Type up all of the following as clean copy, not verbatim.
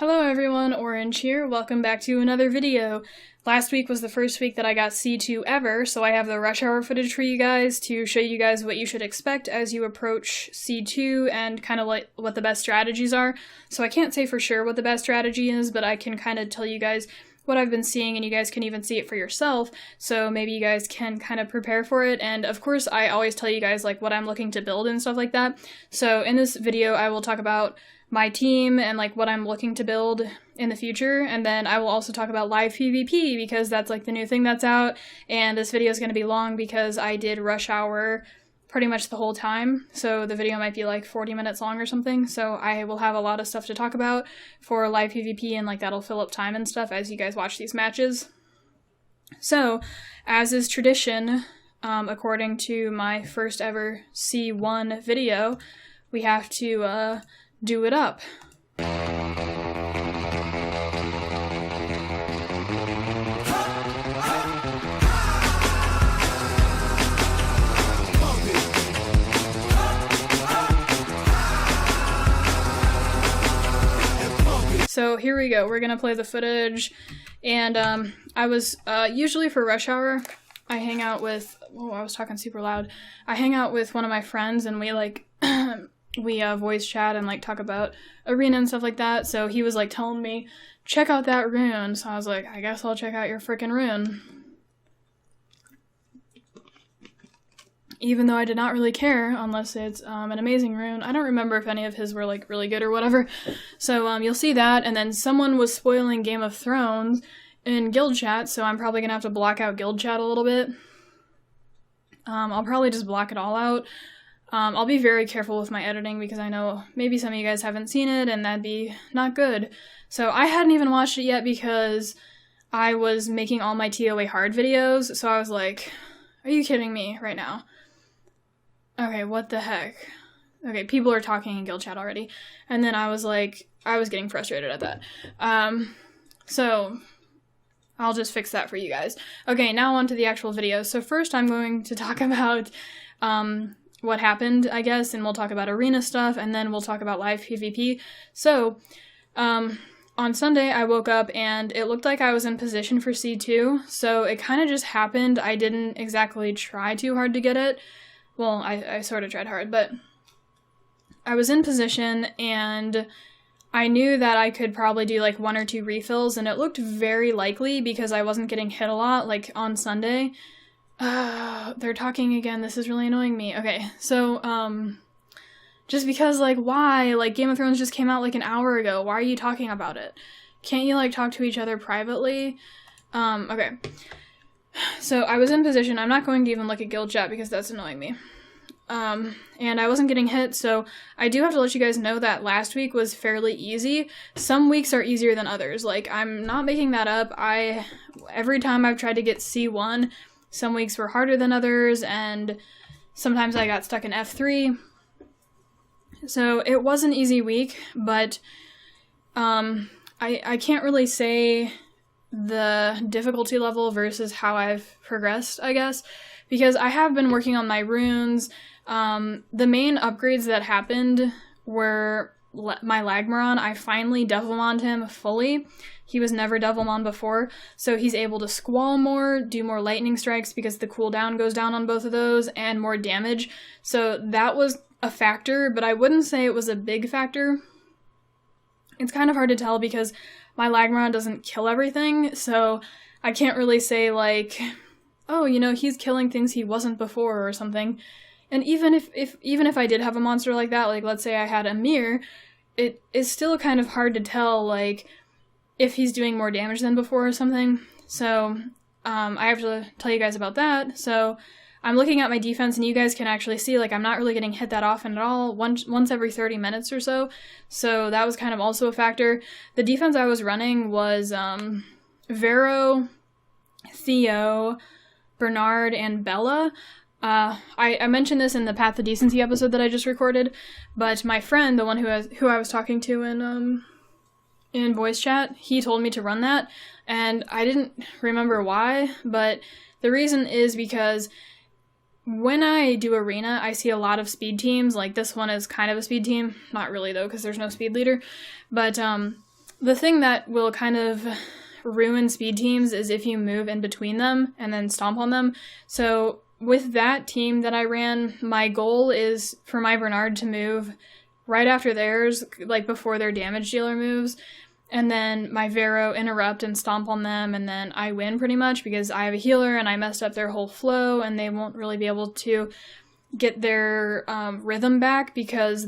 Hello everyone, Orange here. Welcome back to another video. Last week was the first week that I got C2 ever, so I have the rush hour footage for you guys to show you guys what you should expect as you approach C2 and kind of like what the best strategies are. So I can't say for sure what the best strategy is, but I can kind of tell you guys what I've been seeing, and you guys can even see it for yourself, so maybe you guys can kind of prepare for it. And of course, I always tell you guys like what I'm looking to build and stuff like that. So in this video, I will talk about my team and like what I'm looking to build in the future, and then I will also talk about live PvP because that's like the new thing that's out, and this video is going to be long because I did rush hour pretty much the whole time, so the video might be like 40 minutes long or something, so I will have a lot of stuff to talk about for live PvP, and like that'll fill up time and stuff as you guys watch these matches. So, as is tradition, according to my first ever C1 video, we have to do it up. So here we go, we're gonna play the footage, and I was, usually for rush hour, I hang out with, oh, I was talking super loud, I hang out with one of my friends, and we like, we voice chat and like talk about arena and stuff like that, so he was like telling me, check out that rune, so I was like, I guess I'll check out your frickin' rune. Even though I did not really care, unless it's an amazing rune. I don't remember if any of his were like really good or whatever. So you'll see that, and then someone was spoiling Game of Thrones in guild chat, so I'm probably gonna have to block out guild chat a little bit. I'll probably just block it all out. I'll be very careful with my editing because I know maybe some of you guys haven't seen it and that'd be not good. So I hadn't even watched it yet because I was making all my TOA hard videos, so I was like, are you kidding me right now? Okay, what the heck? Okay, people are talking in guild chat already. And then I was like, I was getting frustrated at that. So I'll just fix that for you guys. Okay, now on to the actual video. So first I'm going to talk about what happened, I guess, and we'll talk about arena stuff, and then we'll talk about live PvP. So, on Sunday I woke up and it looked like I was in position for C2, so it kind of just happened. I didn't exactly try too hard to get it. Well, I sort of tried hard, but I was in position, and I knew that I could probably do like 1 or 2 refills, and it looked very likely because I wasn't getting hit a lot, like on Sunday. They're talking again, this is really annoying me. Okay, so, just because, like, why? Like, Game of Thrones just came out like an hour ago, why are you talking about it? Can't you, like, talk to each other privately? Okay. So, I was in position. I'm not going to even look at guild chat because that's annoying me. And I wasn't getting hit, so I do have to let you guys know that last week was fairly easy. Some weeks are easier than others. Like, I'm not making that up. Every time I've tried to get C1, some weeks were harder than others, and sometimes I got stuck in F3. So, it was an easy week, but, I can't really say the difficulty level versus how I've progressed, I guess, because I have been working on my runes. The main upgrades that happened were my Lagmaron. I finally Devilmoned him fully. He was never Devilmon before, so he's able to squall more, do more lightning strikes because the cooldown goes down on both of those, and more damage. So that was a factor, but I wouldn't say it was a big factor. It's kind of hard to tell because my Lagmaron doesn't kill everything, so I can't really say, like, oh, you know, he's killing things he wasn't before or something. And even if I did have a monster like that, like, let's say I had a mirror, it is still kind of hard to tell, like, if he's doing more damage than before or something. So, I have to tell you guys about that. So, I'm looking at my defense, and you guys can actually see, like, I'm not really getting hit that often at all, once every 30 minutes or so, so that was kind of also a factor. The defense I was running was, Vero, Theo, Bernard, and Bella. I mentioned this in the Path to Decency episode that I just recorded, but my friend, the one who I was talking to in voice chat, he told me to run that, and I didn't remember why, but the reason is because when I do arena, I see a lot of speed teams. Like, this one is kind of a speed team. Not really, though, because there's no speed leader. But the thing that will kind of ruin speed teams is if you move in between them and then stomp on them. So with that team that I ran, my goal is for my Bernard to move right after theirs, like before their damage dealer moves, and then my Vero interrupt and stomp on them, and then I win pretty much because I have a healer and I messed up their whole flow and they won't really be able to get their rhythm back because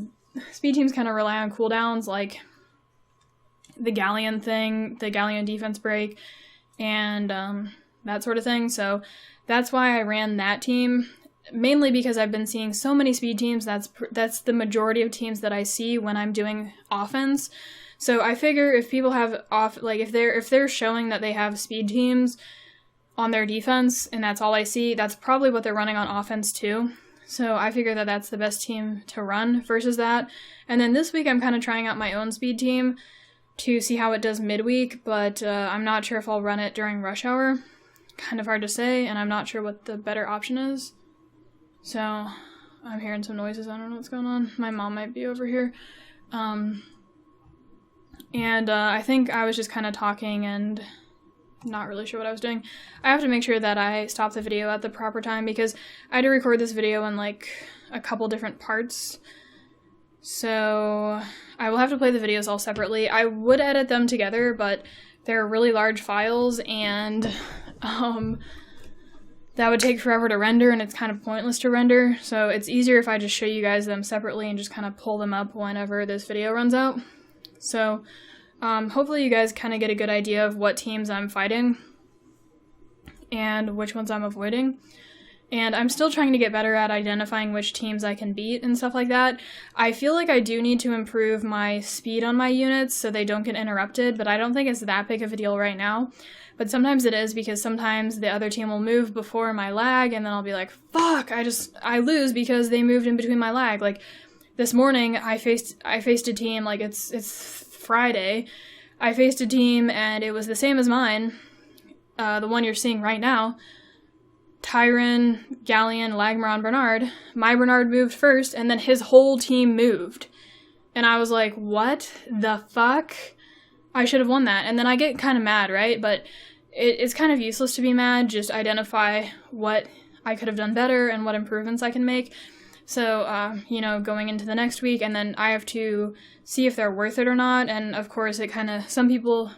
speed teams kind of rely on cooldowns like the Galleon thing, the Galleon defense break, and that sort of thing. So that's why I ran that team, mainly because I've been seeing so many speed teams. That's the majority of teams that I see when I'm doing offense. So I figure if people have if they're showing that they have speed teams on their defense and that's all I see, that's probably what they're running on offense too. So I figure that that's the best team to run versus that. And then this week I'm kind of trying out my own speed team to see how it does midweek, but I'm not sure if I'll run it during rush hour. Kind of hard to say, and I'm not sure what the better option is. So I'm hearing some noises. I don't know what's going on. My mom might be over here. I think I was just kind of talking and not really sure what I was doing. I have to make sure that I stop the video at the proper time because I had to record this video in like a couple different parts. So I will have to play the videos all separately. I would edit them together, but they're really large files and that would take forever to render and it's kind of pointless to render. So it's easier if I just show you guys them separately and just kind of pull them up whenever this video runs out. So hopefully you guys kind of get a good idea of what teams I'm fighting and which ones I'm avoiding. And I'm still trying to get better at identifying which teams I can beat and stuff like that. I feel like I do need to improve my speed on my units so they don't get interrupted, but I don't think it's that big of a deal right now. But sometimes it is because sometimes the other team will move before my lag and then I'll be like, fuck, I lose because they moved in between my lag. Like this morning I faced a team, like it's Friday. I faced a team and it was the same as mine, the one you're seeing right now. Tyron, Galleon, Lagmaron, Bernard. My Bernard moved first, and then his whole team moved. And I was like, what the fuck? I should have won that. And then I get kind of mad, right? But it's kind of useless to be mad. Just identify what I could have done better and what improvements I can make. So, going into the next week, and then I have to see if they're worth it or not. And of course, some people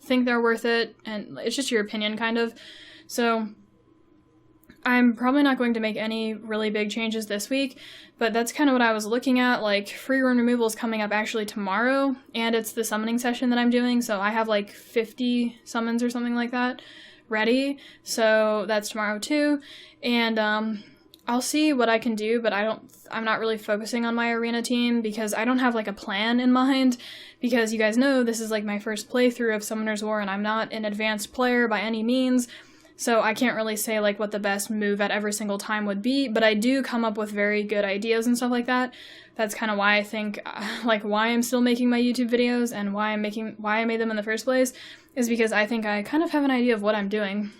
think they're worth it, and it's just your opinion, kind of. So I'm probably not going to make any really big changes this week, but that's kind of what I was looking at. Like, free run removal is coming up actually tomorrow, and it's the summoning session that I'm doing, so I have like 50 summons or something like that ready, so that's tomorrow too, and I'll see what I can do, but I'm not really focusing on my arena team because I don't have like a plan in mind, because you guys know this is like my first playthrough of Summoner's War and I'm not an advanced player by any means. So I can't really say like what the best move at every single time would be, but I do come up with very good ideas and stuff like that. That's kind of why I think, why I'm still making my YouTube videos and why I made them in the first place, is because I think I kind of have an idea of what I'm doing.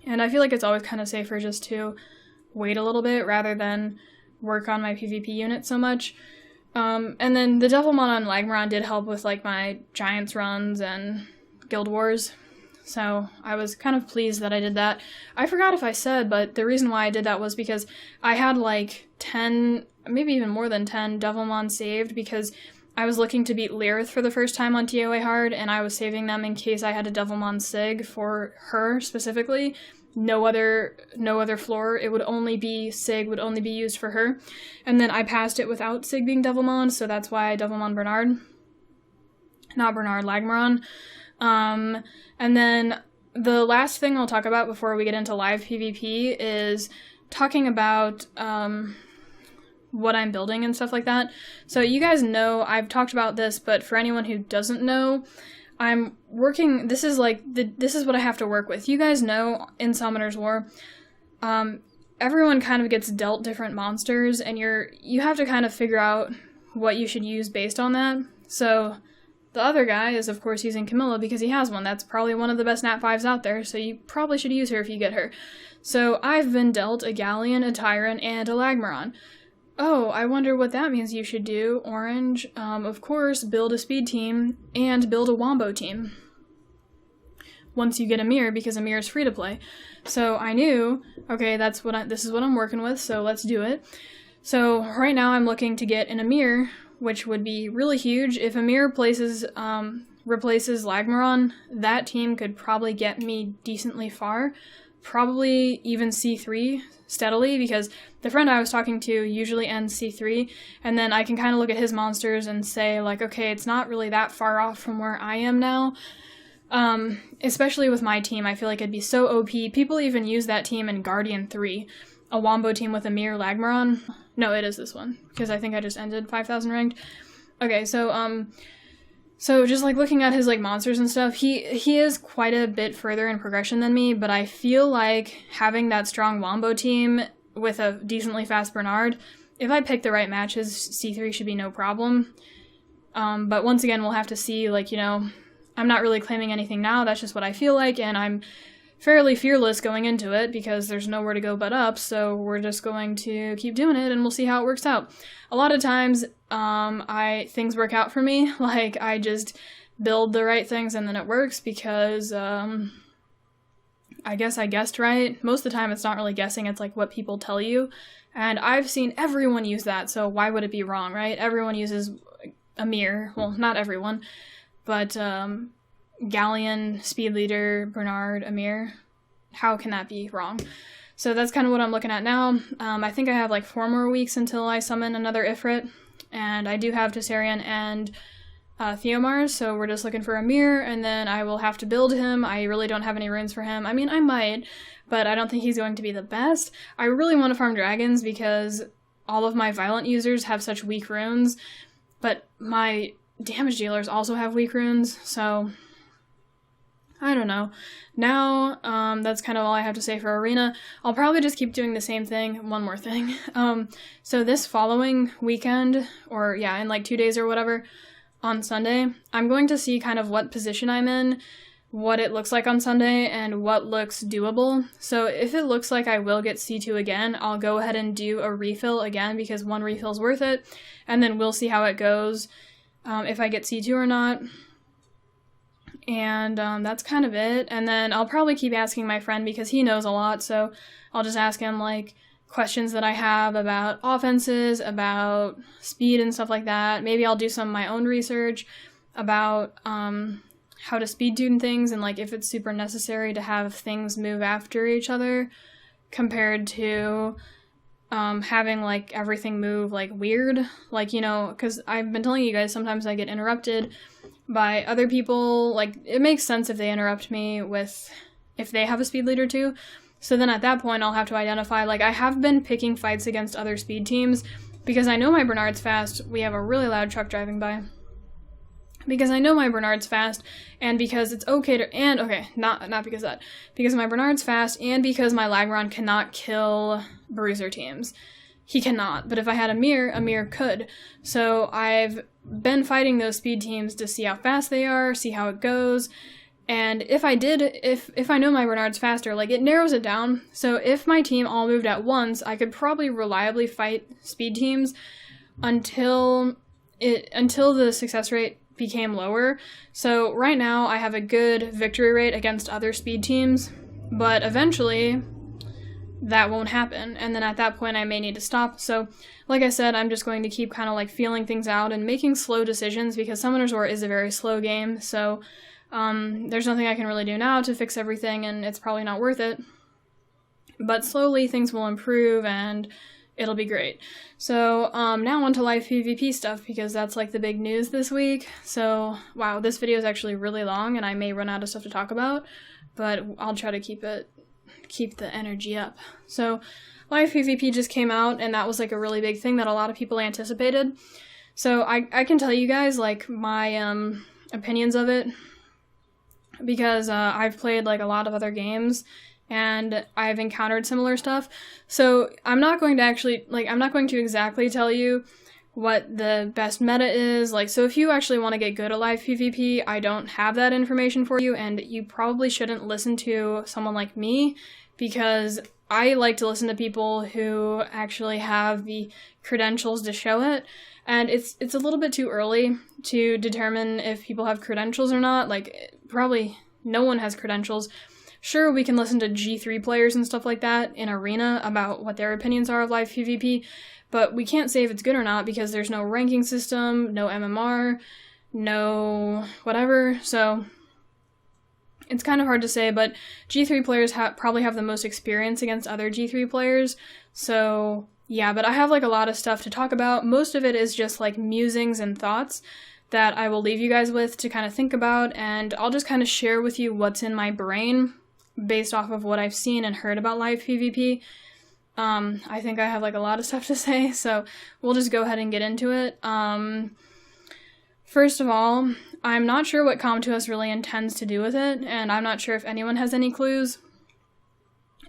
And I feel like it's always kind of safer just to wait a little bit rather than work on my PvP unit so much. And then the Devilmon on Lagmaron did help with like my Giants runs and Guild Wars. So I was kind of pleased that I did that. I forgot if I said, but the reason why I did that was because I had like 10, maybe even more than 10 Devilmon saved because I was looking to beat Lyrith for the first time on TOA hard, and I was saving them in case I had a Devilmon Sig for her specifically. No other floor. It would only be Sig, would only be used for her. And then I passed it without Sig being Devilmon, so that's why I Devilmon Bernard. Not Bernard, Lagmaron. And then the last thing I'll talk about before we get into live PvP is talking about what I'm building and stuff like that. So you guys know, I've talked about this, but for anyone who doesn't know, I'm working, this is what I have to work with. You guys know in Summoner's War, everyone kind of gets dealt different monsters, and you have to kind of figure out what you should use based on that. So the other guy is, of course, using Camilla because he has one. That's probably one of the best Nat 5s out there, so you probably should use her if you get her. So I've been dealt a Galleon, a Tyron, and a Lagmaron. Oh, I wonder what that means you should do, Orange. Of course, build a speed team and build a wombo team. Once you get a mirror, because a mirror is free to play. So I knew, okay, this is what I'm working with, so let's do it. So right now I'm looking to get an Amir, which would be really huge. If Amir replaces Lagmaron, that team could probably get me decently far. Probably even C3 steadily, because the friend I was talking to usually ends C3, and then I can kind of look at his monsters and say, like, okay, it's not really that far off from where I am now. Especially with my team, I feel like it'd be so OP. People even use that team in Guardian 3, a wombo team with Amir Lagmaron. No, it is this one, because I think I just ended 5,000 ranked. Okay, so just like looking at his like monsters and stuff, he is quite a bit further in progression than me, but I feel like having that strong wombo team with a decently fast Bernard, if I pick the right matches, C3 should be no problem. But once again, we'll have to see, like, you know, I'm not really claiming anything now, that's just what I feel like, and I'm fairly fearless going into it because there's nowhere to go but up, so we're just going to keep doing it and we'll see how it works out. A lot of times, things work out for me, like I just build the right things and then it works because, I guess I guessed right. Most of the time it's not really guessing, it's like what people tell you, and I've seen everyone use that, so why would it be wrong, right? Everyone uses Amir, well, not everyone, but, Galleon, Speed Leader, Bernard, Amir, how can that be wrong? So that's kind of what I'm looking at now. I think I have like 4 more weeks until I summon another Ifrit, and I do have Tessarian and Theo, so we're just looking for Amir, and then I will have to build him. I really don't have any runes for him. I mean, I might, but I don't think he's going to be the best. I really want to farm dragons because all of my violent users have such weak runes, but my damage dealers also have weak runes, so I don't know. Now, that's kind of all I have to say for Arena. I'll probably just keep doing the same thing. One more thing. So this following weekend, or yeah, in like 2 days or whatever, on Sunday, I'm going to see kind of what position I'm in, what it looks like on Sunday, and what looks doable. So if it looks like I will get C2 again, I'll go ahead and do a refill again because 1 refill is worth it, and then we'll see how it goes. If I get C2 or not, and that's kind of it. And then I'll probably keep asking my friend because he knows a lot, so I'll just ask him like questions that I have about offenses, about speed and stuff like that. Maybe I'll do some of my own research about how to speed tune things and like if it's super necessary to have things move after each other compared to having like everything move like weird, like, you know, because I've been telling you guys sometimes I get interrupted by other people. Like, it makes sense if they interrupt me with if they have a speed leader too, so then at that point I'll have to identify, like, I have been picking fights against other speed teams because I know my Bernard's fast. We have a really loud truck driving by. Because I know my Bernard's fast, and because it's okay to, and okay, not because of that, because my Bernard's fast, and because my Lagmaron cannot kill bruiser teams. He cannot, but if I had Amir could. So I've been fighting those speed teams to see how fast they are, see how it goes, and if I know my Bernard's faster, like, it narrows it down. So if my team all moved at once, I could probably reliably fight speed teams until the success rate became lower. So right now I have a good victory rate against other speed teams, but eventually that won't happen, and then at that point I may need to stop. So like I said, I'm just going to keep kind of like feeling things out and making slow decisions because Summoner's War is a very slow game, so there's nothing I can really do now to fix everything, and it's probably not worth it. But slowly things will improve and it'll be great. So now on to live PvP stuff because that's like the big news this week. So wow, this video is actually really long and I may run out of stuff to talk about, but I'll try to keep the energy up. So live PvP just came out and that was like a really big thing that a lot of people anticipated. So I can tell you guys like my opinions of it because I've played like a lot of other games and I've encountered similar stuff. So I'm not going to exactly tell you what the best meta is. Like, so if you actually want to get good at live PvP, I don't have that information for you, and you probably shouldn't listen to someone like me because I like to listen to people who actually have the credentials to show it, and it's a little bit too early to determine if people have credentials or not. Like, probably no one has credentials. Sure, we can listen to G3 players and stuff like that in Arena about what their opinions are of live PvP, but we can't say if it's good or not because there's no ranking system, no MMR, no whatever, so it's kind of hard to say, but G3 players probably have the most experience against other G3 players, so yeah, but I have like a lot of stuff to talk about. Most of it is just like musings and thoughts that I will leave you guys with to kind of think about, and I'll just kind of share with you what's in my brain based off of what I've seen and heard about live PvP. I think I have like a lot of stuff to say, so we'll just go ahead and get into it. First of all, I'm not sure what Com2uS really intends to do with it, and I'm not sure if anyone has any clues.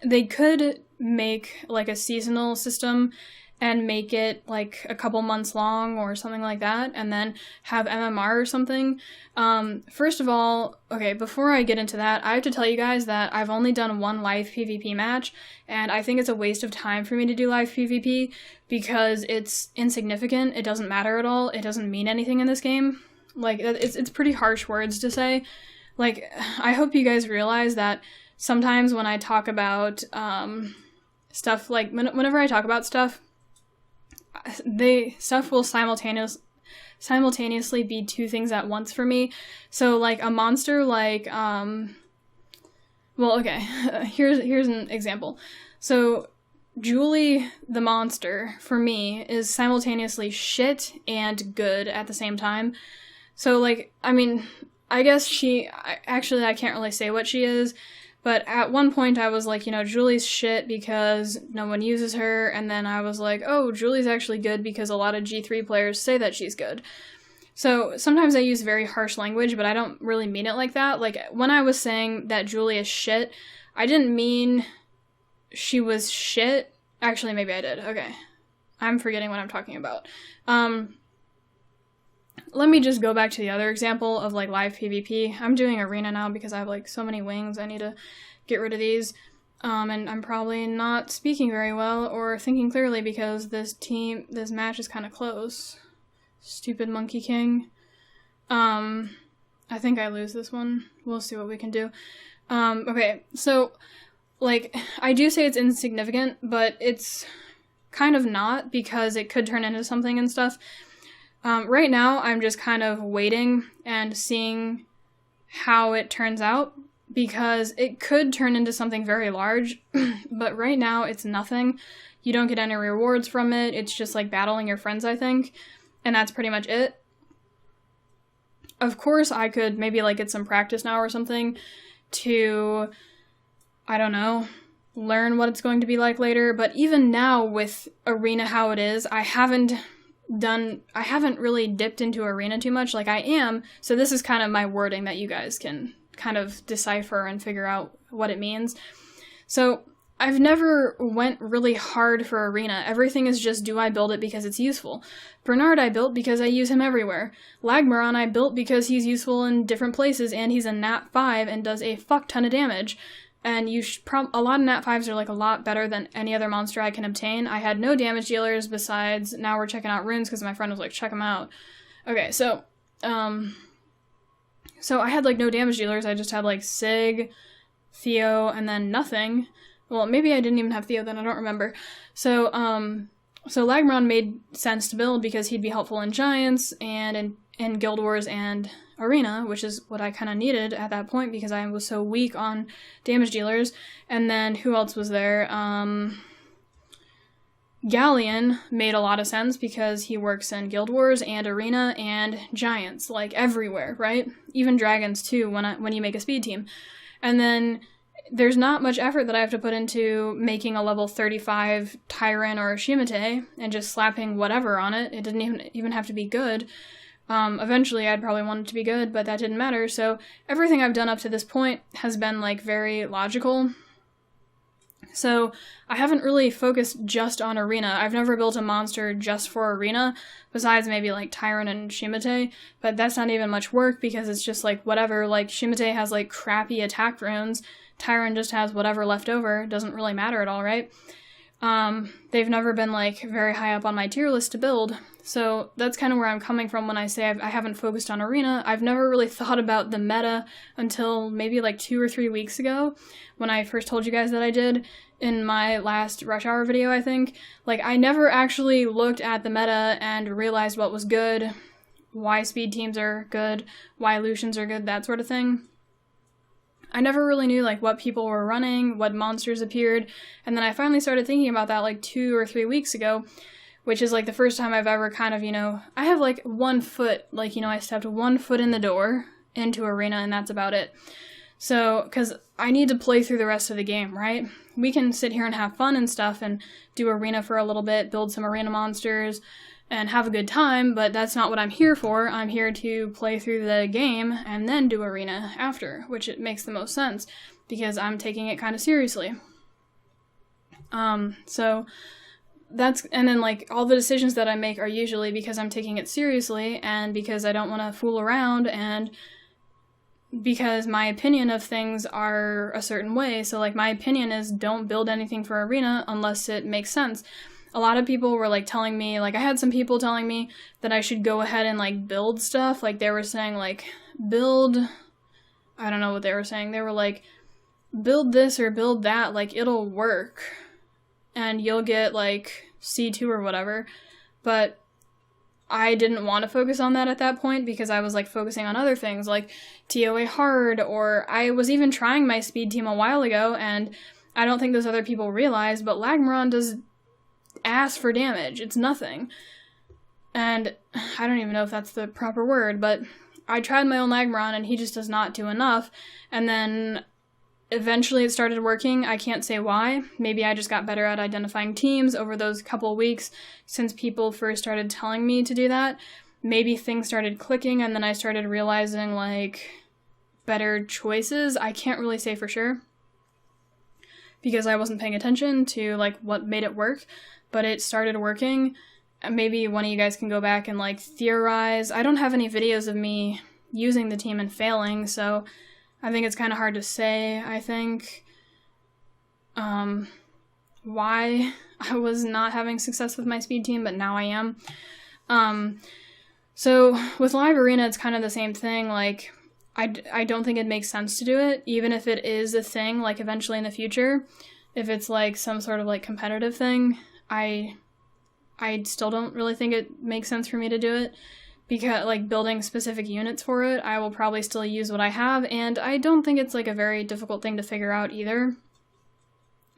They could make like a seasonal system and make it like a couple months long or something like that, and then have MMR or something. First of all, okay, before I get into that, I have to tell you guys that I've only done one live PvP match, and I think it's a waste of time for me to do live PvP because it's insignificant, it doesn't matter at all, it doesn't mean anything in this game. Like, it's pretty harsh words to say. Like, I hope you guys realize that sometimes when I talk about stuff, like, whenever I talk about stuff will simultaneously be two things at once for me. So, like, a monster, like, well, okay, here's an example. So, Julie the monster, for me, is simultaneously shit and good at the same time. So, like, I mean, I guess actually, I can't really say what she is, but at one point I was like, you know, Julie's shit because no one uses her, and then I was like, oh, Julie's actually good because a lot of G3 players say that she's good. So, sometimes I use very harsh language, but I don't really mean it like that. Like, when I was saying that Julie is shit, I didn't mean she was shit. Actually, maybe I did. Okay. I'm forgetting what I'm talking about. Let me just go back to the other example of, like, live PvP. I'm doing Arena now because I have, like, so many wings. I need to get rid of these. And I'm probably not speaking very well or thinking clearly because this match is kind of close. Stupid Monkey King. I think I lose this one. We'll see what we can do. Okay, so, like, I do say it's insignificant, but it's kind of not because it could turn into something and stuff. Right now, I'm just kind of waiting and seeing how it turns out, because it could turn into something very large, but right now it's nothing. You don't get any rewards from it, it's just like battling your friends, I think, and that's pretty much it. Of course, I could maybe like get some practice now or something to, I don't know, learn what it's going to be like later, but even now with Arena how it is, I haven't really dipped into Arena too much. Like, I am, so this is kind of my wording that you guys can kind of decipher and figure out what it means. So, I've never went really hard for Arena. Everything is just, do I build it because it's useful? Bernard I built because I use him everywhere. Lagmaron I built because he's useful in different places, and he's a nat 5 and does a fuck ton of damage. And a lot of nat 5s are like a lot better than any other monster I can obtain. I had no damage dealers besides, now we're checking out runes because my friend was like, check them out. Okay, so I had like no damage dealers. I just had like Sig, Theo, and then nothing. Well, maybe I didn't even have Theo then, I don't remember. So Lagmaron made sense to build because he'd be helpful in Giants and in Guild Wars and Arena, which is what I kind of needed at that point because I was so weak on damage dealers. And then who else was there? Galleon made a lot of sense because he works in Guild Wars and Arena and Giants, like everywhere, right? Even Dragons too when you make a speed team. And then there's not much effort that I have to put into making a level 35 Tyrant or Shimate and just slapping whatever on it. It didn't even have to be good. Eventually I'd probably want it to be good, but that didn't matter. So everything I've done up to this point has been like very logical. So I haven't really focused just on Arena. I've never built a monster just for Arena, besides maybe like Tyrant and Shimate, but that's not even much work because it's just like whatever. Like Shimate has like crappy attack runes, Tyron just has whatever left over. It doesn't really matter at all, right? They've never been, like, very high up on my tier list to build. So that's kind of where I'm coming from when I say I haven't focused on Arena. I've never really thought about the meta until maybe like 2 or 3 weeks ago when I first told you guys that I did in my last Rush Hour video, I think. Like, I never actually looked at the meta and realized what was good, why speed teams are good, why Lucians are good, that sort of thing. I never really knew, like, what people were running, what monsters appeared, and then I finally started thinking about that, like, 2 or 3 weeks ago, which is, like, the first time I've ever kind of, you know, I have, like, 1 foot, like, you know, I stepped 1 foot in the door into Arena, and that's about it. So, because I need to play through the rest of the game, right? We can sit here and have fun and stuff, and do Arena for a little bit, build some Arena monsters, and have a good time, but that's not what I'm here for. I'm here to play through the game and then do Arena after, which it makes the most sense, because I'm taking it kind of seriously. So that's, and then like all the decisions that I make are usually because I'm taking it seriously and because I don't want to fool around and because my opinion of things are a certain way. So like my opinion is don't build anything for Arena unless it makes sense. A lot of people were like telling me, like I had some people telling me that I should go ahead and like build stuff. Like they were saying like build, I don't know what they were saying. They were like build this or build that, like it'll work and you'll get like C2 or whatever. But I didn't want to focus on that at that point because I was like focusing on other things like TOA hard, or I was even trying my speed team a while ago and I don't think those other people realized, but Lagmaron does ass for damage. It's nothing. And I don't even know if that's the proper word, but I tried my own Lagmaron and he just does not do enough. And then eventually it started working. I can't say why. Maybe I just got better at identifying teams over those couple weeks since people first started telling me to do that. Maybe things started clicking and then I started realizing like better choices. I can't really say for sure because I wasn't paying attention to like what made it work, but it started working. Maybe one of you guys can go back and like theorize. I don't have any videos of me using the team and failing, so I think it's kind of hard to say, I think, why I was not having success with my speed team, but now I am. So with Live Arena, it's kind of the same thing. Like, I don't think it makes sense to do it, even if it is a thing, like, eventually in the future. If it's, like, some sort of, like, competitive thing, I still don't really think it makes sense for me to do it. Because, like, building specific units for it, I will probably still use what I have, and I don't think it's, like, a very difficult thing to figure out either.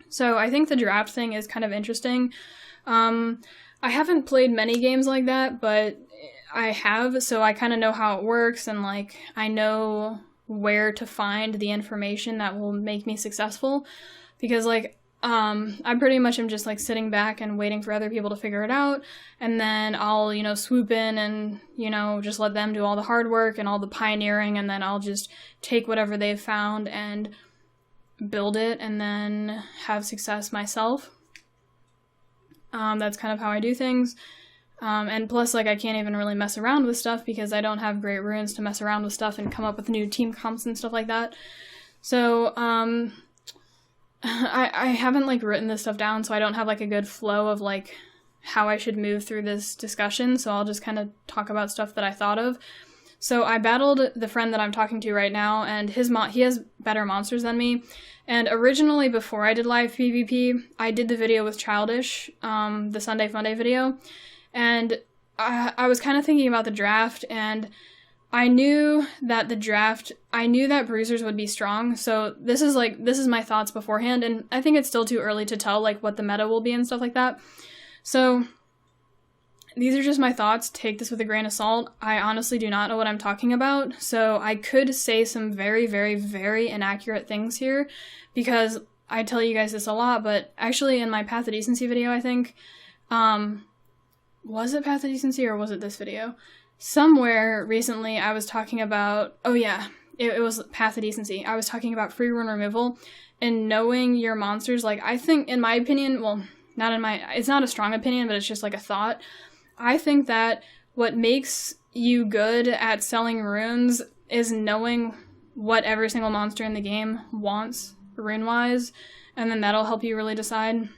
So I think the draft thing is kind of interesting. I haven't played many games like that, but I have, so I kind of know how it works, and, like, I know where to find the information that will make me successful. Because, like, I pretty much am just, like, sitting back and waiting for other people to figure it out, and then I'll, you know, swoop in and, you know, just let them do all the hard work and all the pioneering, and then I'll just take whatever they've found and build it, and then have success myself. That's kind of how I do things. And plus, like, I can't even really mess around with stuff because I don't have great runes to mess around with stuff and come up with new team comps and stuff like that. So, I haven't, like, written this stuff down, so I don't have, like, a good flow of, like, how I should move through this discussion, so I'll just kind of talk about stuff that I thought of. So I battled the friend that I'm talking to right now, and he has better monsters than me, and originally, before I did live PvP, I did the video with Childish, the Sunday Funday video, and I was kind of thinking about the draft, and I knew that bruisers would be strong, so this is my thoughts beforehand, and I think it's still too early to tell, like, what the meta will be and stuff like that. So, these are just my thoughts. Take this with a grain of salt. I honestly do not know what I'm talking about, so I could say some very, very, very inaccurate things here, because I tell you guys this a lot, but actually in my Path of Decency video, I think, was it Path of Decency or was it this video? Somewhere recently I was talking about, oh yeah, it was Path of Decency. I was talking about free rune removal and knowing your monsters. Like, I think, in my opinion, well, it's not a strong opinion, but it's just like a thought. I think that what makes you good at selling runes is knowing what every single monster in the game wants rune-wise, and then that'll help you really decide.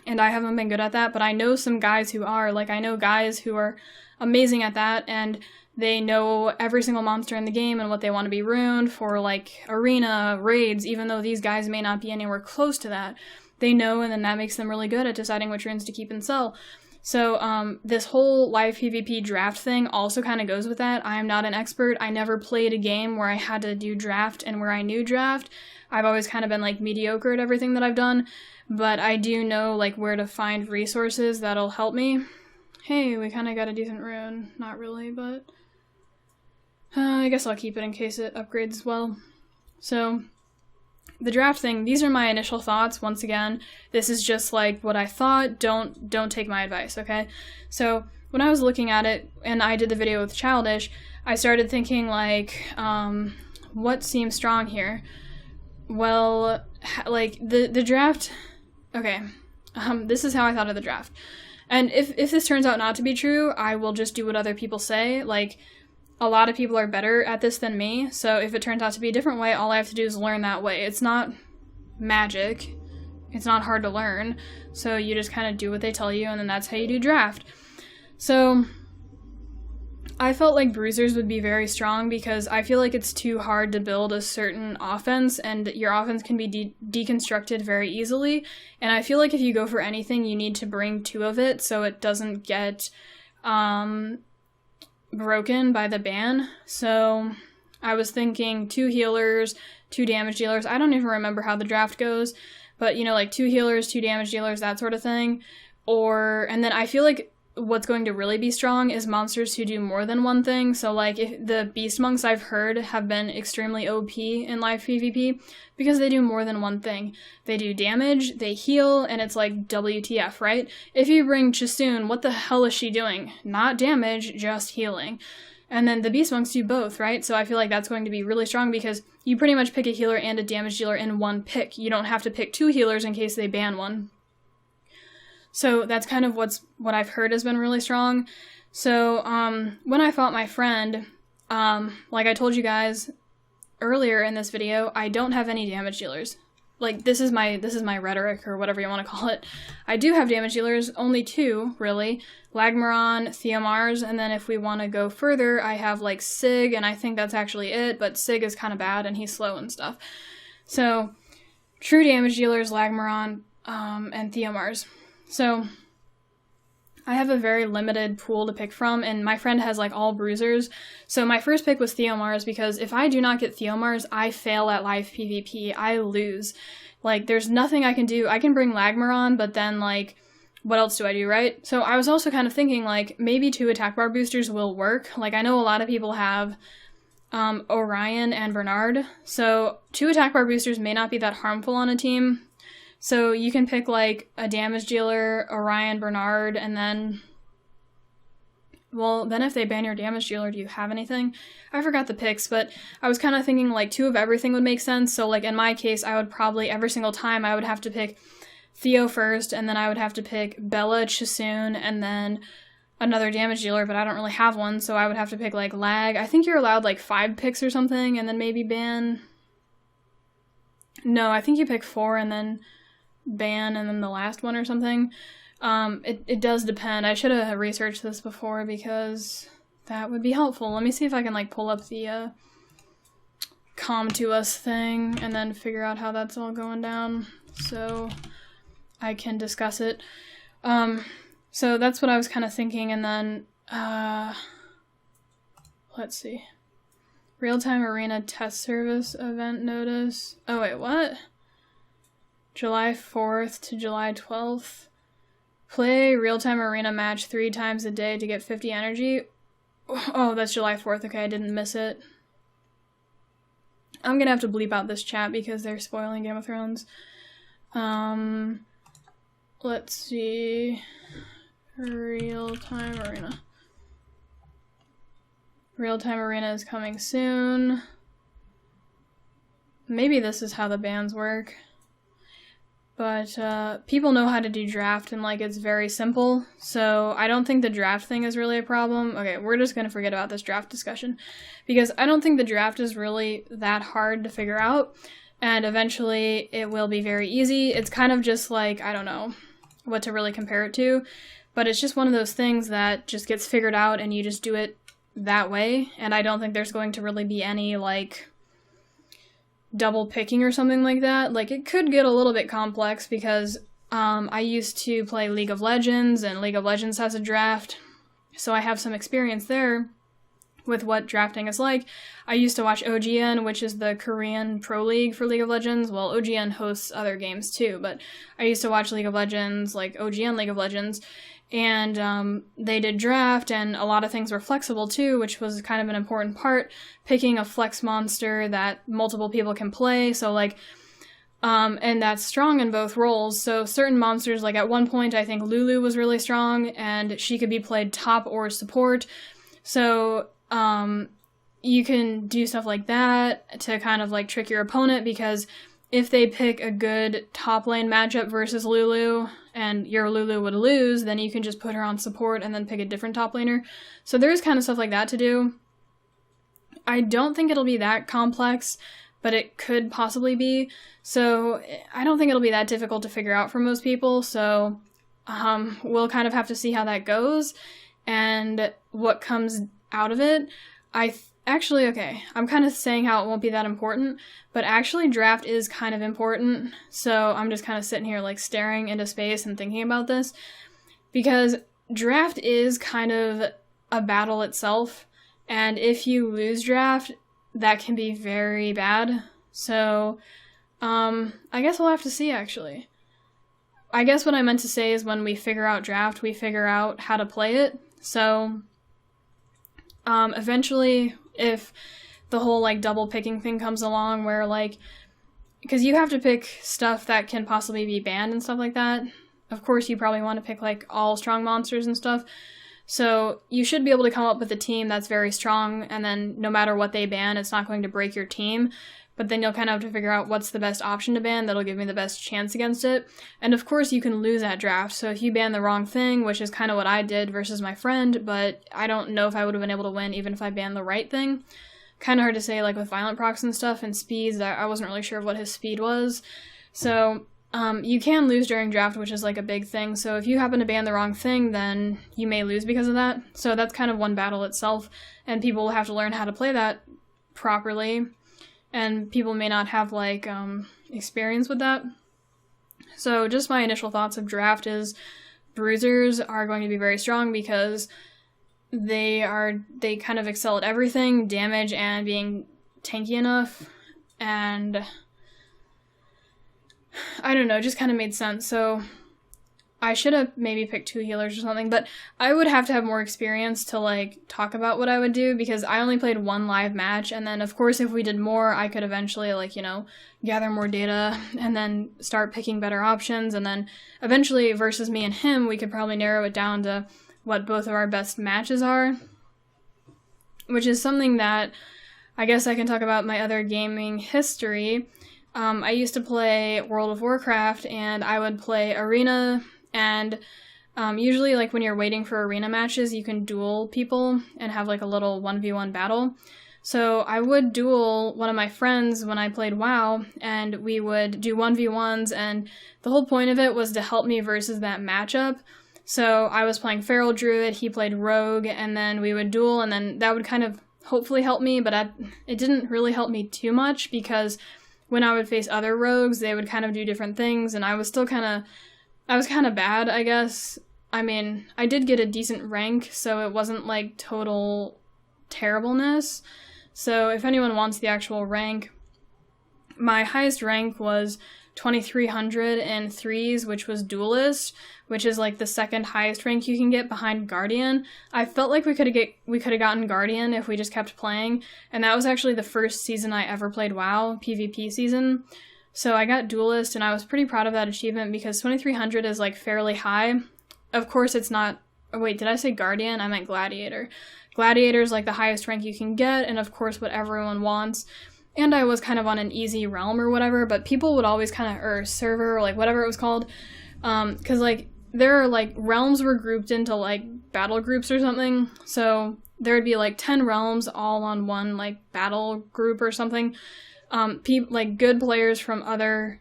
And I haven't been good at that, but I know some guys who are. Like, I know guys who are amazing at that, and they know every single monster in the game and what they want to be runed for, like, arena, raids, even though these guys may not be anywhere close to that. They know, and then that makes them really good at deciding which runes to keep and sell. So, this whole live PvP draft thing also kind of goes with that. I am not an expert. I never played a game where I had to do draft and where I knew draft. I've always kind of been, like, mediocre at everything that I've done, but I do know, like, where to find resources that'll help me. Hey, we kind of got a decent rune. Not really, but I guess I'll keep it in case it upgrades as well. So, the draft thing, these are my initial thoughts. Once again, this is just like what I thought. Don't take my advice, okay? So, when I was looking at it, and I did the video with Childish, I started thinking, like, what seems strong here? Well, like, the draft, okay, this is how I thought of the draft. And if this turns out not to be true, I will just do what other people say. Like, a lot of people are better at this than me, so if it turns out to be a different way, all I have to do is learn that way. It's not magic. It's not hard to learn, so you just kind of do what they tell you, and then that's how you do draft. So, I felt like bruisers would be very strong because I feel like it's too hard to build a certain offense, and your offense can be deconstructed very easily, and I feel like if you go for anything, you need to bring 2 of it so it doesn't get broken by the ban. So I was thinking 2 healers, 2 damage dealers. I don't even remember how the draft goes, but you know, like 2 healers, 2 damage dealers, that sort of thing. And then I feel like what's going to really be strong is monsters who do more than one thing. So like if the beast monks I've heard have been extremely OP in live PvP because they do more than one thing. They do damage, they heal, and it's like WTF, right? If you bring Chisoon, what the hell is she doing? Not damage, just healing. And then the beast monks do both, right? So I feel like that's going to be really strong because you pretty much pick a healer and a damage dealer in one pick. You don't have to pick 2 healers in case they ban one. So that's kind of what I've heard has been really strong. So when I fought my friend, like I told you guys earlier in this video, I don't have any damage dealers. Like this is my rhetoric or whatever you want to call it. I do have damage dealers, only 2 really, Lagmaron, Theomars, and then if we want to go further, I have like Sig, and I think that's actually it. But Sig is kind of bad and he's slow and stuff. So true damage dealers, Lagmaron, and Theomars. So, I have a very limited pool to pick from, and my friend has, like, all bruisers. So my first pick was Theomars, because if I do not get Theomars, I fail at live PvP. I lose. Like, there's nothing I can do. I can bring Lagmaron, but then, like, what else do I do, right? So I was also kind of thinking, like, maybe 2 attack bar boosters will work. Like, I know a lot of people have Orion and Bernard, so 2 attack bar boosters may not be that harmful on a team. So you can pick, like, a damage dealer, Orion, Bernard, and then, well, then if they ban your damage dealer, do you have anything? I forgot the picks, but I was kind of thinking, like, 2 of everything would make sense. So, like, in my case, I would probably, every single time, I would have to pick Theo first, and then I would have to pick Bella, Chisoon, and then another damage dealer, but I don't really have one, so I would have to pick, like, Lag. I think you're allowed, like, 5 picks or something, and then maybe ban. No, I think you pick 4, and then ban and then the last one or something. It does depend. I should have researched this before because that would be helpful. Let me see if I can like pull up the Come To Us thing and then figure out how that's all going down so I can discuss it. So that's what I was kind of thinking, and then let's see. Real-time arena test service event notice. Oh wait, what? July 4th to July 12th. Play real-time arena match 3 times a day to get 50 energy. Oh, that's July 4th. Okay, I didn't miss it. I'm gonna have to bleep out this chat because they're spoiling Game of Thrones. Let's see. Real-time arena. Real-time arena is coming soon. Maybe this is how the bans work. But people know how to do draft, and like it's very simple, so I don't think the draft thing is really a problem. Okay, we're just gonna forget about this draft discussion because I don't think the draft is really that hard to figure out. and eventually it will be very easy. It's kind of just like, I don't know what to really compare it to, but it's just one of those things that just gets figured out and you just do it that way, and I don't think there's going to really be any, like, double picking or something like that. Like, it could get a little bit complex because I used to play League of Legends, and League of Legends has a draft, so I have some experience there with what drafting is like. I used to watch OGN, which is the Korean Pro League for League of Legends. Well, OGN hosts other games too, but I used to watch League of Legends, like OGN League of Legends, and they did draft, and a lot of things were flexible too, which was kind of an important part, picking a flex monster that multiple people can play, so like, and that's strong in both roles. So certain monsters, like at one point I think Lulu was really strong, and she could be played top or support, so you can do stuff like that to kind of like trick your opponent, because if they pick a good top lane matchup versus Lulu, and your Lulu would lose, then you can just put her on support and then pick a different top laner. So there's kind of stuff like that to do. I don't think it'll be that complex, but it could possibly be. So I don't think it'll be that difficult to figure out for most people, so we'll kind of have to see how that goes and what comes out of it. Actually, okay, I'm kind of saying how it won't be that important, but actually draft is kind of important, so I'm just kind of sitting here like staring into space and thinking about this, because draft is kind of a battle itself, and if you lose draft, that can be very bad, so I guess we'll have to see, actually. I guess what I meant to say is when we figure out draft, we figure out how to play it, so eventually, if the whole, like, double picking thing comes along where, like, because you have to pick stuff that can possibly be banned and stuff like that. Of course, you probably want to pick, like, all strong monsters and stuff. So you should be able to come up with a team that's very strong, and then no matter what they ban, it's not going to break your team. But then you'll kind of have to figure out what's the best option to ban that'll give me the best chance against it. And of course, you can lose at draft. So if you ban the wrong thing, which is kind of what I did versus my friend, but I don't know if I would have been able to win even if I banned the right thing. Kind of hard to say, like with violent procs and stuff and speeds, I wasn't really sure what his speed was. So you can lose during draft, which is like a big thing. So if you happen to ban the wrong thing, then you may lose because of that. So that's kind of one battle itself, and people will have to learn how to play that properly. And people may not have, like, experience with that. So just my initial thoughts of draft is bruisers are going to be very strong because they kind of excel at everything, damage and being tanky enough, and I don't know, it just kind of made sense. So I should have maybe picked 2 healers or something, but I would have to have more experience to, like, talk about what I would do, because I only played 1 live match, and then, of course, if we did more, I could eventually, like, you know, gather more data, and then start picking better options, and then eventually, versus me and him, we could probably narrow it down to what both of our best matches are, which is something that I guess I can talk about my other gaming history. I used to play World of Warcraft, and I would play Arena. And usually, like, when you're waiting for arena matches, you can duel people and have, like, a little 1v1 battle. So I would duel one of my friends when I played WoW, and we would do 1v1s, and the whole point of it was to help me versus that matchup. So I was playing Feral Druid, he played Rogue, and then we would duel, and then that would kind of hopefully help me, but it didn't really help me too much, because when I would face other rogues, they would kind of do different things, and I was kind of bad, I guess. I mean, I did get a decent rank, so it wasn't, like, total terribleness. So if anyone wants the actual rank, my highest rank was 2300 in 3s, which was Duelist, which is, like, the second highest rank you can get behind Guardian. I felt like we could have gotten Guardian if we just kept playing, and that was actually the first season I ever played WoW, PvP season. So I got Duelist, and I was pretty proud of that achievement because 2300 is, like, fairly high. Of course, it's not... Oh, wait, did I say Guardian? I meant Gladiator. Gladiator is, like, the highest rank you can get, and of course what everyone wants. And I was kind of on an easy realm or whatever, but people would always kind of... Or server, or, like, whatever it was called. Because, like, there are, like... Realms were grouped into, like, battle groups or something. So there would be, like, 10 realms all on one, like, battle group or something. like good players from other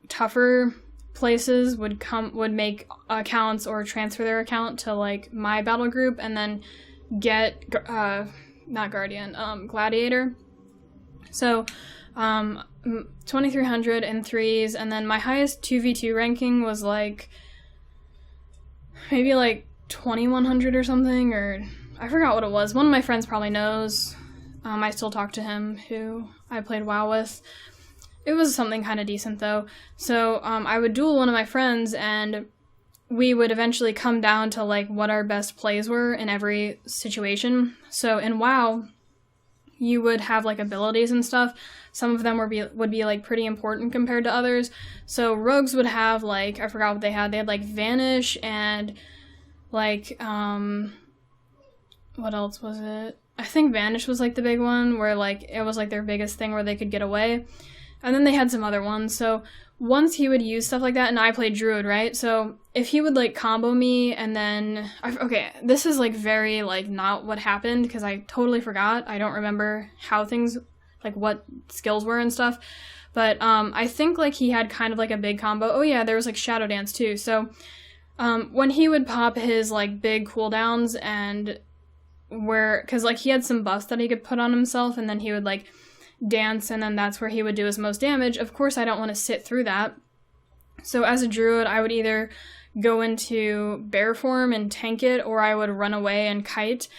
tougher places would make accounts or transfer their account to like my battle group and then get not Guardian, Gladiator. So 2300 in threes, and then my highest 2v2 ranking was like maybe like 2100 or something, or I forgot what it was. One of my friends probably knows. I still talk to him, who I played WoW with. It was something kind of decent though. So I would duel one of my friends, and we would eventually come down to like what our best plays were in every situation. So in WoW, you would have like abilities and stuff. Some of them would be like pretty important compared to others. So rogues would have like, I forgot what they had. They had like Vanish and like what else was it? I think Vanish was like the big one, where like it was like their biggest thing where they could get away. And then they had some other ones. So once he would use stuff like that, and I played Druid, right? So if he would like combo me and then, okay, this is like very like not what happened because I totally forgot. I don't remember how things, like what skills were and stuff. But I think like he had kind of like a big combo. Oh yeah, there was like Shadow Dance too. So when he would pop his like big cooldowns and because like he had some buffs that he could put on himself, and then he would like dance, and then that's where he would do his most damage. Of course, I don't want to sit through that. So as a druid, I would either go into bear form and tank it, or I would run away and kite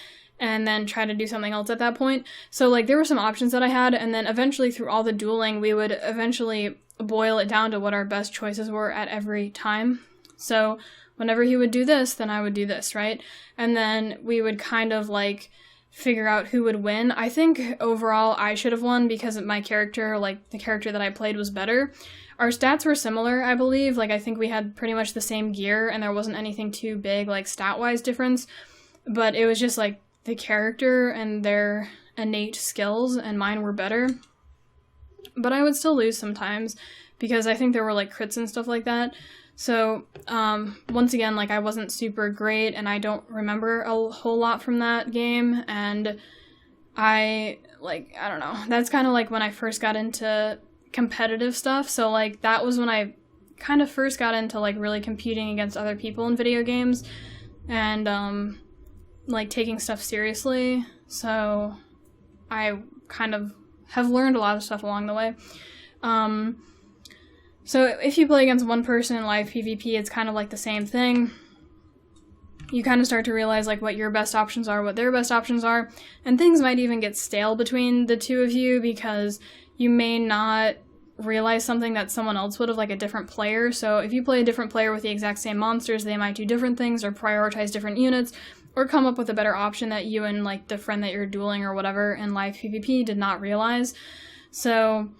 and then try to do something else at that point. So like there were some options that I had, and then eventually through all the dueling, we would eventually boil it down to what our best choices were at every time. So whenever he would do this, then I would do this, right? And then we would kind of like figure out who would win. I think overall I should have won because my character, like the character that I played, was better. Our stats were similar, I believe. Like I think we had pretty much the same gear, and there wasn't anything too big like stat-wise difference. But it was just like the character and their innate skills, and mine were better. But I would still lose sometimes because I think there were like crits and stuff like that. So, once again, like, I wasn't super great, and I don't remember a whole lot from that game, and I don't know, that's kind of, like, when I first got into competitive stuff, so, like, that was when I kind of first got into, like, really competing against other people in video games, and, like, taking stuff seriously, so I kind of have learned a lot of stuff along the way. So if you play against one person in live PvP, it's kind of like the same thing. You kind of start to realize like what your best options are, what their best options are, and things might even get stale between the two of you because you may not realize something that someone else would have, like a different player. So if you play a different player with the exact same monsters, they might do different things or prioritize different units or come up with a better option that you and like the friend that you're dueling or whatever in live PvP did not realize. So,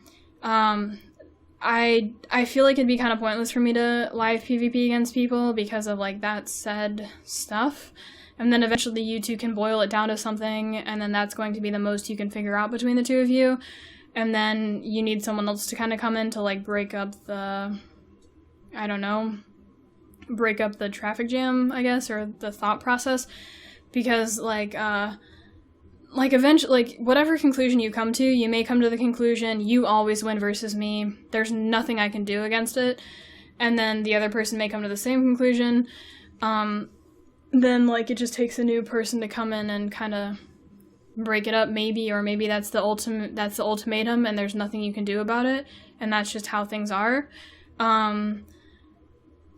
I feel like it'd be kind of pointless for me to live PvP against people because of, like, that said stuff. And then eventually you two can boil it down to something, and then that's going to be the most you can figure out between the two of you. And then you need someone else to kind of come in to, like, break up the, I don't know, break up the traffic jam, I guess, or the thought process. Because, like, eventually, like, whatever conclusion you come to, you may come to the conclusion, you always win versus me, there's nothing I can do against it, and then the other person may come to the same conclusion, then, like, it just takes a new person to come in and kind of break it up, maybe, or maybe that's the ultimatum, and there's nothing you can do about it, and that's just how things are.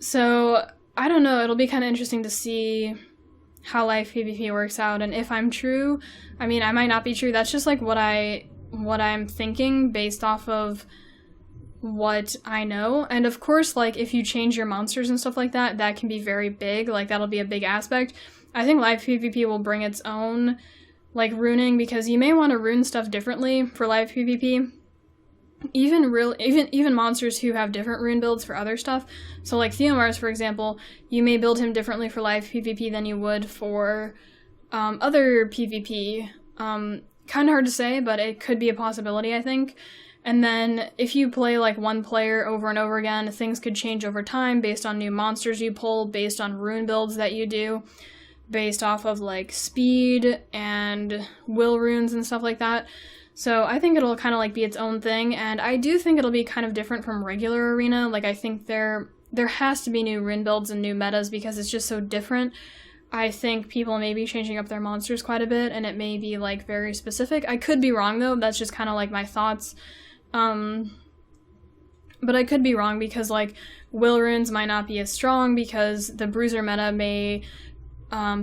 So, I don't know, it'll be kind of interesting to see how live PvP works out, and if I'm true, I mean, I might not be true, that's just, like, what I'm thinking based off of what I know, and of course, like, if you change your monsters and stuff like that, that can be very big, like, that'll be a big aspect. I think live PvP will bring its own, like, runing, because you may want to rune stuff differently for live PvP. Even monsters who have different rune builds for other stuff. So like Theo, for example, you may build him differently for live PvP than you would for other PvP. Kind of hard to say, but it could be a possibility, I think. And then if you play like one player over and over again, things could change over time based on new monsters you pull, based on rune builds that you do, based off of like speed and will runes and stuff like that. So I think it'll kind of like be its own thing, and I do think it'll be kind of different from regular Arena. Like, I think there has to be new rune builds and new metas because it's just so different. I think people may be changing up their monsters quite a bit, and it may be like very specific. I could be wrong though, that's just kind of like my thoughts. But I could be wrong because like will runes might not be as strong because the bruiser meta may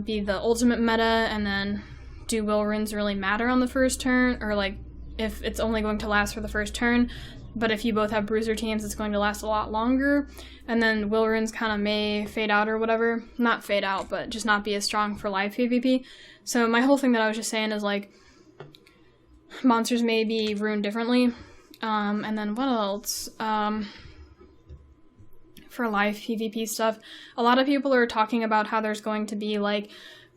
be the ultimate meta, and then do will runes really matter on the first turn, or like if it's only going to last for the first turn, but if you both have bruiser teams it's going to last a lot longer, and then will runes kind of may fade out or whatever. Not fade out, but just not be as strong for live PvP. So my whole thing that I was just saying is like monsters may be runed differently. And then what else? For live PvP stuff, a lot of people are talking about how there's going to be like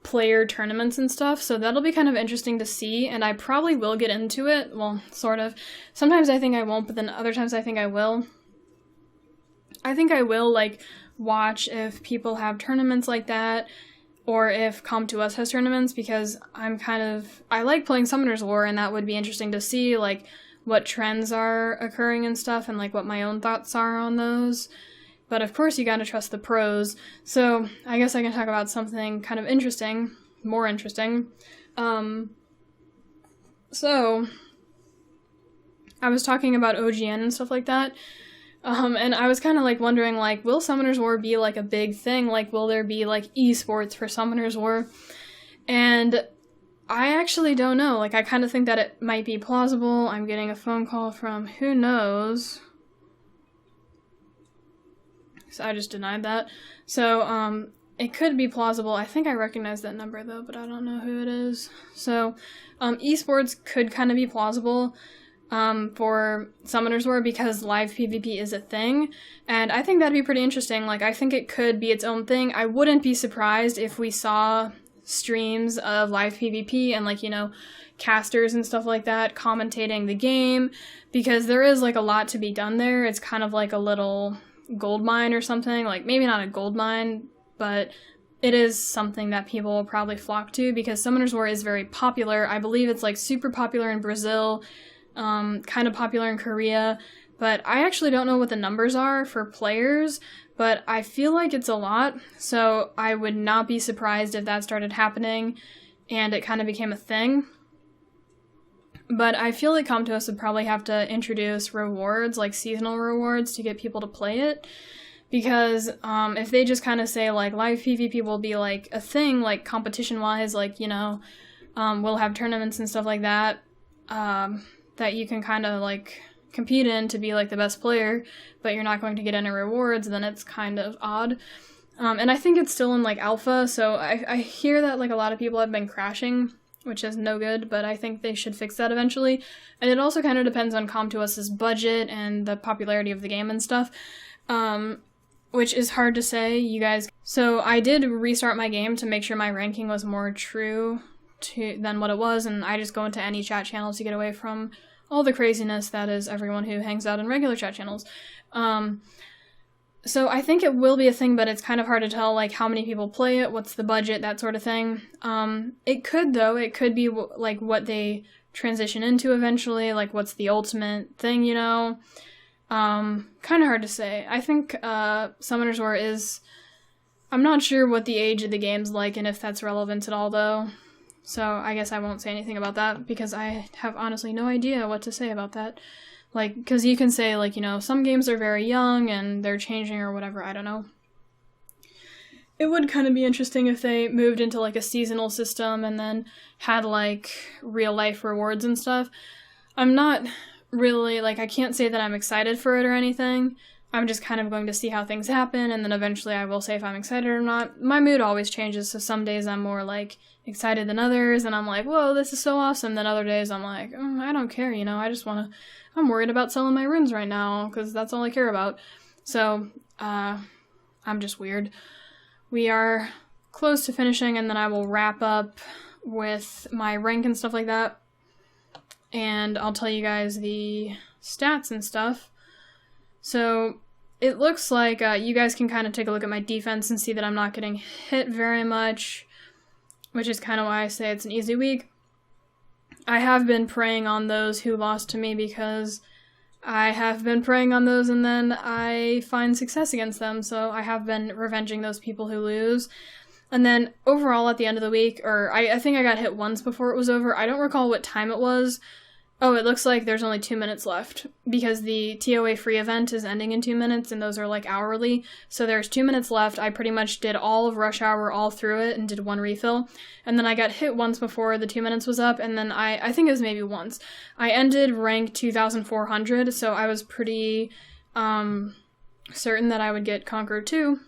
player tournaments and stuff, so that'll be kind of interesting to see, and I probably will get into it. Well, sort of. Sometimes I think I won't, but then other times I think I will. I think I will, like, watch if people have tournaments like that, or if Come To Us has tournaments, because I like playing Summoner's War, and that would be interesting to see, like, what trends are occurring and stuff, and, like, what my own thoughts are on those. But of course you gotta trust the pros, so I guess I can talk about something kind of interesting, more interesting. So, I was talking about OGN and stuff like that, and I was kind of like wondering, like, will Summoner's War be like a big thing? Like, will there be like esports for Summoner's War? And I actually don't know. Like, I kind of think that it might be plausible. I'm getting a phone call from who knows. So I just denied that. So, it could be plausible. I think I recognize that number though, but I don't know who it is. So, esports could kind of be plausible for Summoner's War because live PvP is a thing, and I think that'd be pretty interesting. Like, I think it could be its own thing. I wouldn't be surprised if we saw streams of live PvP and, like, you know, casters and stuff like that commentating the game, because there is, like, a lot to be done there. It's kind of like a little gold mine or something. Like, maybe not a gold mine, but it is something that people will probably flock to because Summoner's War is very popular. I believe it's, like, super popular in Brazil, kind of popular in Korea, but I actually don't know what the numbers are for players, but I feel like it's a lot, so I would not be surprised if that started happening and it kind of became a thing. But I feel like Come To Us would probably have to introduce rewards, like seasonal rewards, to get people to play it, because if they just kind of say, like, live PvP will be, like, a thing, like, competition-wise, like, you know, we'll have tournaments and stuff like that, that you can kind of, like, compete in to be, like, the best player, but you're not going to get any rewards, then it's kind of odd. And I think it's still in, like, alpha, so I hear that, like, a lot of people have been crashing, which is no good, but I think they should fix that eventually. And it also kind of depends on Come To Us's budget and the popularity of the game and stuff, which is hard to say, you guys. So I did restart my game to make sure my ranking was more true than what it was, and I just go into any chat channel to get away from all the craziness that is everyone who hangs out in regular chat channels. So I think it will be a thing, but it's kind of hard to tell, like, how many people play it, what's the budget, that sort of thing. It could, though. It could be, like, what they transition into eventually, like, what's the ultimate thing, you know? Kind of hard to say. I think Summoner's War is... I'm not sure what the age of the game's like and if that's relevant at all, though. So I guess I won't say anything about that, because I have honestly no idea what to say about that. Like, because you can say, like, you know, some games are very young and they're changing or whatever, I don't know. It would kind of be interesting if they moved into, like, a seasonal system and then had, like, real-life rewards and stuff. I'm not really, like, I can't say that I'm excited for it or anything. I'm just kind of going to see how things happen, and then eventually I will say if I'm excited or not. My mood always changes, so some days I'm more, like, excited than others, and I'm like, whoa, this is so awesome. Then other days I'm like, I don't care, you know, I just want to... I'm worried about selling my runes right now, because that's all I care about. So, I'm just weird. We are close to finishing, and then I will wrap up with my rank and stuff like that. And I'll tell you guys the stats and stuff. So, it looks like you guys can kind of take a look at my defense and see that I'm not getting hit very much, which is kind of why I say it's an easy week. I have been preying on those who lost to me because I have been preying on those and then I find success against them, so I have been revenging those people who lose. And then overall at the end of the week, or I think I got hit once before it was over. I don't recall what time it was. Oh, it looks like there's only 2 minutes left because the TOA free event is ending in 2 minutes and those are like hourly. So there's 2 minutes left. I pretty much did all of Rush Hour all through it and did one refill. And then I got hit once before the 2 minutes was up, and then I think it was maybe once. I ended rank 2,400, so I was pretty certain that I would get Conqueror 2.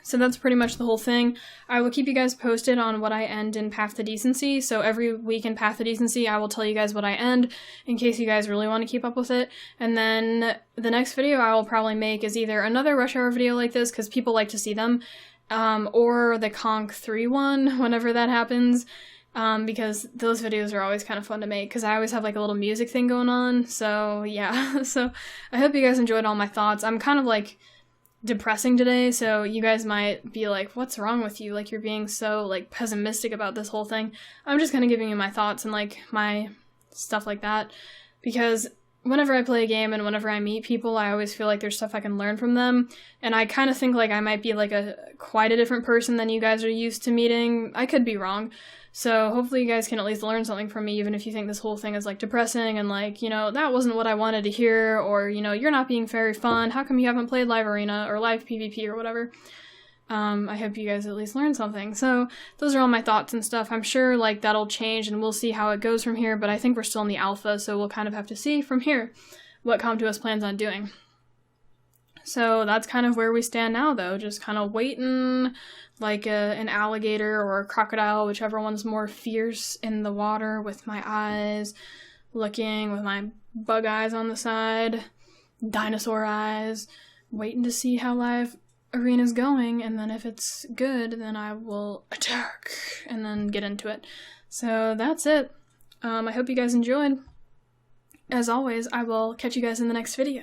So that's pretty much the whole thing. I will keep you guys posted on what I end in Path to Decency. So every week in Path to Decency, I will tell you guys what I end in case you guys really want to keep up with it. And then the next video I will probably make is either another Rush Hour video like this, because people like to see them, or the Conk 3 one, whenever that happens, because those videos are always kind of fun to make, because I always have like a little music thing going on. So yeah, so I hope you guys enjoyed all my thoughts. I'm kind of like depressing today, so you guys might be like, what's wrong with you? Like, you're being so like pessimistic about this whole thing. I'm just kind of giving you my thoughts and like my stuff like that, because whenever I play a game and whenever I meet people, I always feel like there's stuff I can learn from them, and I kind of think like I might be like quite a different person than you guys are used to meeting. I could be wrong. So hopefully you guys can at least learn something from me, even if you think this whole thing is like depressing and like, you know, that wasn't what I wanted to hear, or, you know, you're not being very fun. How come you haven't played Live Arena or Live PvP or whatever? I hope you guys at least learn something. So those are all my thoughts and stuff. I'm sure like that'll change and we'll see how it goes from here, but I think we're still in the alpha, so we'll kind of have to see from here what Com2uS plans on doing. So that's kind of where we stand now, though, just kind of waiting like an alligator or a crocodile, whichever one's more fierce in the water, with my eyes looking, with my bug eyes on the side, dinosaur eyes, waiting to see how Live Arena's going, and then if it's good, then I will attack and then get into it. So that's it. I hope you guys enjoyed. As always, I will catch you guys in the next video.